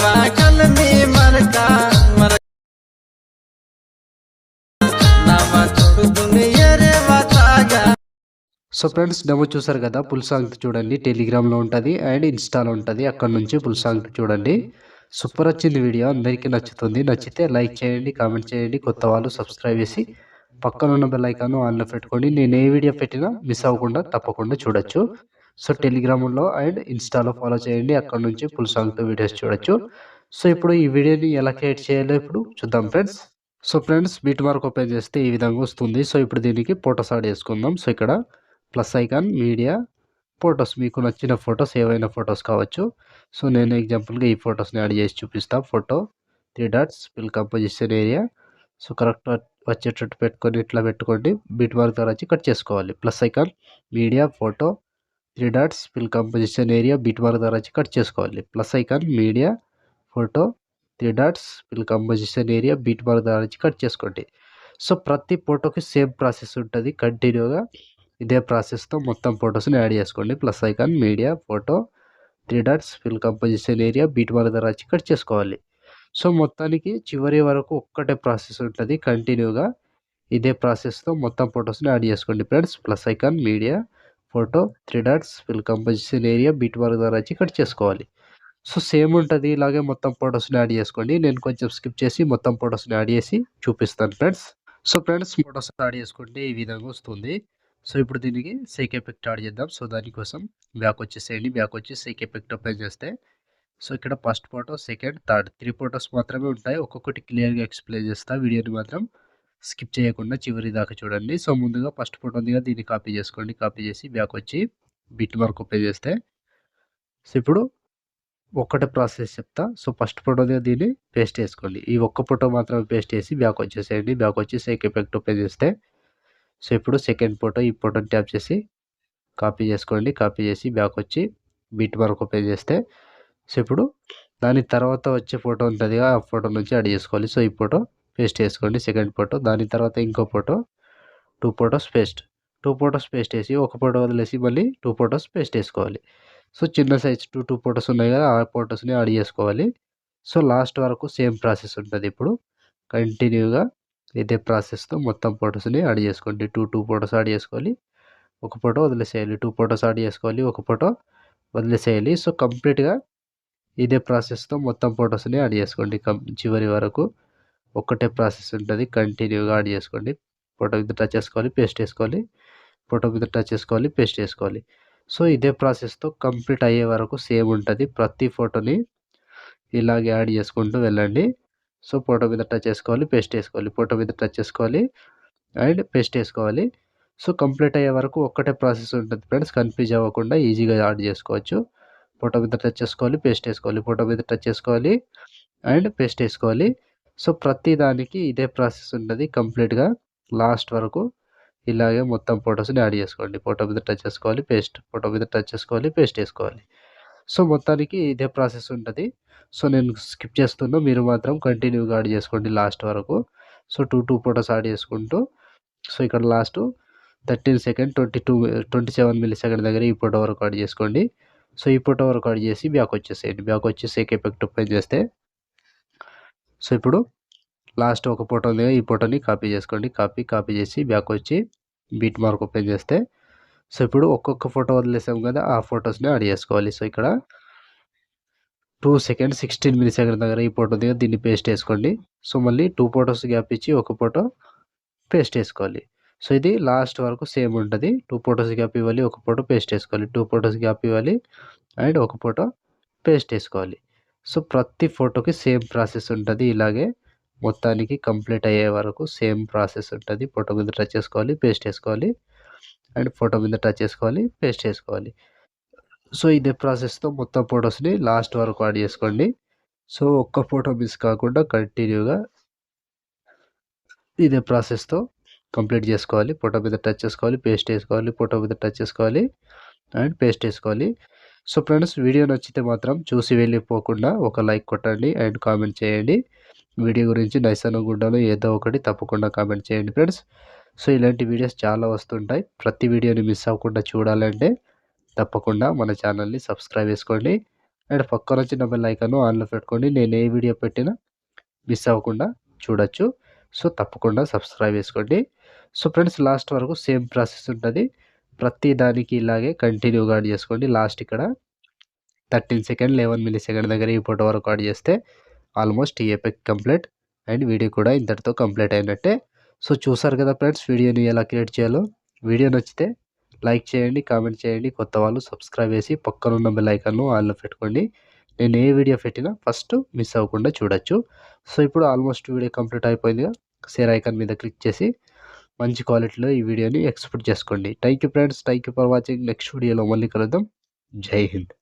वाकल में मरका मर नामा छोड़ दुनिया रे वातागा। సో ఫ్రెండ్స్ డెమో చూసారు కదా, ఫుల్ సాంగ్ చూడండి. టెలిగ్రామ్లో ఉంటుంది అండ్ ఇన్స్టాలో ఉంటుంది. అక్కడ నుంచి ఫుల్ సాంగ్ చూడండి. సూపర్ వచ్చింది వీడియో, అందరికీ నచ్చుతుంది. నచ్చితే లైక్ చేయండి, కామెంట్ చేయండి, కొత్త వాళ్ళు సబ్స్క్రైబ్ చేసి పక్కన ఉన్న బెల్ ఐకాన్ ఆన్లో పెట్టుకోండి. నేను ఏ వీడియో పెట్టినా మిస్ అవ్వకుండా తప్పకుండా చూడొచ్చు. సో టెలిగ్రామ్లో అండ్ ఇన్స్టాలో ఫాలో చేయండి, అక్కడ నుంచి ఫుల్ సాంగ్తో వీడియోస్ చూడొచ్చు. సో ఇప్పుడు ఈ వీడియోని ఎలా క్రియేట్ చేయాలో ఇప్పుడు చూద్దాం friends. So friends beat mark open చేస్తే ఈ విధంగా వస్తుంది. సో ఇప్పుడు దీనికి ఫోటోస్ యాడ్ చేసుకుందాం. సో ఇక్కడ ప్లస్ ఐకాన్, మీడియా, ఫొటోస్, మీకు నచ్చిన ఫొటోస్ ఏవైనా ఫొటోస్ కావచ్చు. సో నేను ఎగ్జాంపుల్గా ఈ ఫొటోస్ని యాడ్ చేసి చూపిస్తాను. Photo 3 dots fill composition area. So correct వచ్చేటట్టు పెట్టుకొని ఇట్లా పెట్టుకోండి. బీట్ మార్క్ ద్వారా వచ్చి కట్ చేసుకోవాలి. Plus icon, media, photo 3 dots fill composition area, beat mark ద్వారా వచ్చి కట్ చేసుకోవాలి. Plus icon, media, photo 3 dots fill composition area, beat mark ద్వారా వచ్చి కట్ చేసుకోండి. సో ప్రతి ఫోటోకి సేమ్ ప్రాసెస్ ఉంటుంది. కంటిన్యూగా ఇదే ప్రాసెస్తో మొత్తం ఫొటోస్ని యాడ్ చేసుకోండి. Plus icon, media, photo 3 dots fill composition area, beat mark ద్వారా వచ్చి కట్ చేసుకోవాలి. సో మొత్తానికి చివరి వరకు ఒక్కటే ప్రాసెస్ ఉంటుంది. కంటిన్యూగా ఇదే ప్రాసెస్తో మొత్తం ఫొటోస్ని యాడ్ చేసుకోండి friends. Plus icon, media, photo 3 dots fill composition area, beat mark ద్వారా వచ్చి కట్ చేసుకోవాలి. సో సేమ్ ఉంటుంది. ఇలాగే మొత్తం ఫొటోస్ని యాడ్ చేసుకోండి. నేను కొంచెం స్కిప్ చేసి మొత్తం ఫొటోస్ని యాడ్ చేసి చూపిస్తాను friends. So friends photos add చేసుకుంటే ఈ విధంగా వస్తుంది. సో ఇప్పుడు దీనికి సేక్ ఎఫెక్ట్ యాడ్ చేద్దాం. సో దానికోసం బ్యాక్ వచ్చేసేయండి. బ్యాక్ వచ్చి సేక్ ఎఫెక్ట్ అప్లై చేస్తే సో ఇక్కడ first photo, second, third 3 photos మాత్రమే ఉంటాయి. ఒక్కొక్కటి క్లియర్గా ఎక్స్ప్లెయిన్ చేస్తా. వీడియోని మాత్రం స్కిప్ చేయకుండా చివరి దాకా చూడండి. సో ముందుగా ఫస్ట్ ఫోటో ఉంది కదా, దీన్ని కాపీ చేసుకోండి. కాపీ చేసి బ్యాక్ వచ్చి బిట్ మార్క్ అప్లై చేస్తే సో ఇప్పుడు ఒక్కటే ప్రాసెస్ చెప్తా. సో ఫస్ట్ ఫోటో దీన్ని పేస్ట్ చేసుకోండి. ఈ ఒక్క ఫోటో మాత్రమే పేస్ట్ చేసి బ్యాక్ వచ్చేసేయండి. బ్యాక్ వచ్చి సేక్ ఎఫెక్ట్ అప్లై చేస్తే సో ఇప్పుడు సెకండ్ ఫోటో, ఈ ఫోటోని ట్యాప్ చేసి కాపీ చేసుకోండి. కాపీ చేసి బ్యాక్ వచ్చి బీట్ మార్క్ ఓపెన్ చేస్తే సో ఇప్పుడు దాని తర్వాత వచ్చే ఫోటో ఉంటుంది, ఆ ఫోటో నుంచి యాడ్ చేసుకోవాలి. సో ఈ ఫోటో పేస్ట్ చేసుకోండి. సెకండ్ ఫోటో, దాని తర్వాత ఇంకో photo, 2 photos paste. 2 photos paste వేసి ఒక ఫోటో వదిలేసి మళ్ళీ 2 ఫొటోస్ పేస్ట్ వేసుకోవాలి. సో చిన్న సైజ్ 2 ఫొటోస్ ఉన్నాయి కదా, ఆ ఫొటోస్ని యాడ్ చేసుకోవాలి. సో లాస్ట్ వరకు సేమ్ ప్రాసెస్ ఉంటుంది. ఇప్పుడు కంటిన్యూగా ఇదే ప్రాసెస్తో మొత్తం ఫొటోస్ని యాడ్ చేసుకోండి. 2 ఫొటోస్ యాడ్ చేసుకోవాలి, ఒక ఫోటో వదిలేసేయాలి. 2 ఫొటోస్ యాడ్ చేసుకోవాలి, ఒక ఫోటో వదిలేసేయాలి. సో కంప్లీట్గా ఇదే ప్రాసెస్తో మొత్తం ఫొటోస్ని యాడ్ చేసుకోండి. చివరి వరకు ఒక్కటే ప్రాసెస్ ఉంటుంది. కంటిన్యూగా యాడ్ చేసుకోండి. ఫోటో మీద టచ్ చేసుకోవాలి, పేస్ట్ వేసుకోవాలి, ఫోటో మీద టచ్ చేసుకోవాలి, పేస్ట్ వేసుకోవాలి. సో ఇదే ప్రాసెస్తో కంప్లీట్ అయ్యే వరకు సేమ్ ఉంటుంది. ప్రతి ఫోటోని ఇలాగే యాడ్ చేసుకుంటూ వెళ్ళండి. సో ఫోటో మీద టచ్ చేసుకోవాలి, పేస్ట్ వేసుకోవాలి, ఫోటో మీద టచ్ చేసుకోవాలి అండ్ పేస్ట్ వేసుకోవాలి. సో కంప్లీట్ అయ్యే వరకు ఒక్కటే ప్రాసెస్ ఉంటుంది ఫ్రెండ్స్. కన్ఫ్యూజ్ అవ్వకుండా ఈజీగా యాడ్ చేసుకోవచ్చు. ఫోటో మీద టచ్ చేసుకోవాలి, పేస్ట్ వేసుకోవాలి, ఫోటో మీద టచ్ చేసుకోవాలి అండ్ పేస్ట్ వేసుకోవాలి. సో ప్రతి దానికి ఇదే ప్రాసెస్ ఉంటుంది. కంప్లీట్గా లాస్ట్ వరకు ఇలాగే మొత్తం ఫొటోస్ని యాడ్ చేసుకోండి. ఫోటో మీద టచ్ చేసుకోవాలి, పేస్ట్, ఫోటో మీద టచ్ చేసుకోవాలి, పేస్ట్ వేసుకోవాలి. సో మొత్తానికి ఇదే ప్రాసెస్ ఉంటుంది. సో నేను స్కిప్ చేస్తున్నా, మీరు మాత్రం కంటిన్యూగా యాడ్ చేసుకోండి లాస్ట్ వరకు. సో 2 ఫొటోస్ యాడ్ చేసుకుంటూ సో ఇక్కడ లాస్ట్ 13 సెకండ్ 27 మిల్లీ సెకండ్ దగ్గర ఈ ఫోటో వరకు యాడ్ చేసుకోండి. సో ఈ ఫోటో వరకు యాడ్ చేసి బ్యాక్ వచ్చేసేయండి. బ్యాక్ వచ్చి సేక్ ఎఫెక్ట్ ఓపెన్ చేస్తే సో ఇప్పుడు లాస్ట్ ఒక ఫోటో ఉంది, ఈ ఫోటోని కాపీ చేసుకోండి. కాపీ చేసి బ్యాక్ వచ్చి బీట్ మార్క్ ఓపెన్ చేస్తే సో ఇప్పుడు ఒక్కొక్క ఫోటో వదిలేసాం కదా, ఆ ఫొటోస్ని యాడ్ చేసుకోవాలి. సో ఇక్కడ 2 సెకండ్ 16 మిల్లీ సెకండ్ దగ్గర ఈ ఫోటో దగ్గర దీన్ని పేస్ట్ వేసుకోండి. సో మళ్ళీ 2 ఫొటోస్ గ్యాప్ ఇచ్చి ఒక ఫోటో పేస్ట్ వేసుకోవాలి. సో ఇది లాస్ట్ వరకు సేమ్ ఉంటుంది. 2 ఫొటోస్ గ్యాప్ ఇవ్వాలి, ఒక ఫోటో పేస్ట్ వేసుకోవాలి, 2 ఫొటోస్ గ్యాప్ ఇవ్వాలి అండ్ ఒక ఫోటో పేస్ట్ వేసుకోవాలి. సో ప్రతి ఫోటోకి సేమ్ ప్రాసెస్ ఉంటుంది. ఇలాగే మొత్తానికి కంప్లీట్ అయ్యే వరకు సేమ్ ప్రాసెస్ ఉంటుంది. ఫోటో మీద టచ్ చేసుకోవాలి, పేస్ట్ వేసుకోవాలి అండ్ ఫోటో మీద టచ్ చేసుకోవాలి, పేస్ట్ వేసుకోవాలి. సో ఇదే ప్రాసెస్తో మొత్తం ఫొటోస్ని లాస్ట్ వరకు యాడ్ చేసుకోండి. సో ఒక్క ఫోటో మిస్ కాకుండా కంటిన్యూగా ఇదే ప్రాసెస్తో కంప్లీట్ చేసుకోవాలి. ఫోటో మీద టచ్ చేసుకోవాలి, పేస్ట్ వేసుకోవాలి, ఫోటో మీద టచ్ చేసుకోవాలి అండ్ పేస్ట్ వేసుకోవాలి. సో ఫ్రెండ్స్ వీడియో నచ్చితే మాత్రం చూసి వెళ్ళిపోకుండా ఒక లైక్ కొట్టండి అండ్ కామెంట్ చేయండి. వీడియో గురించి నైసన గుడ్డలో ఏదో ఒకటి తప్పకుండా కామెంట్ చేయండి ఫ్రెండ్స్. సో ఇలాంటి వీడియోస్ చాలా వస్తుంటాయి. ప్రతి వీడియోని మిస్ అవ్వకుండా చూడాలంటే తప్పకుండా మన ఛానల్ని సబ్స్క్రైబ్ చేసుకోండి అండ్ పక్కన చిన్న బెల్ ఐకాన్ ఆన్లో పెట్టుకోండి. నేను ఏ వీడియో పెట్టినా మిస్ అవ్వకుండా చూడొచ్చు. సో తప్పకుండా సబ్స్క్రైబ్ చేసుకోండి. సో ఫ్రెండ్స్ లాస్ట్ వరకు సేమ్ ప్రాసెస్ ఉంటుంది. ప్రతి దానికి ఇలాగే కంటిన్యూగా యాడ్ చేసుకోండి. లాస్ట్ ఇక్కడ 13 సెకండ్ 11 మిల్లీ సెకండ్ దగ్గర ఈ ఫోటో వరకు యాడ్ చేస్తే ఆల్మోస్ట్ ఈ ఎఫెక్ట్ కంప్లీట్ అండ్ వీడియో కూడా ఇంతటితో కంప్లీట్ అయినట్టే. సో చూసారు కదా ఫ్రెండ్స్ వీడియోని ఎలా క్రియేట్ చేయాలో. వీడియో నచ్చితే లైక్ చేయండి, కామెంట్ చేయండి. కొత్త వాళ్ళు సబ్స్క్రైబ్ చేసి పక్కనున్న బెల్ ఐకాన్ను ఆన్లో పెట్టుకోండి. నేను ఏ వీడియో పెట్టినా ఫస్ట్ మిస్ అవ్వకుండా చూడొచ్చు. సో ఇప్పుడు ఆల్మోస్ట్ వీడియో కంప్లీట్ అయిపోయిందిగా. షేర్ ఐకాన్ మీద క్లిక్ చేసి మంచి క్వాలిటీలో ఈ వీడియోని ఎక్స్పోర్ట్ చేసుకోండి. Thank you friends, thank you for watching. Next వీడియోలో మళ్ళీ కలుద్దాం. జై హింద్.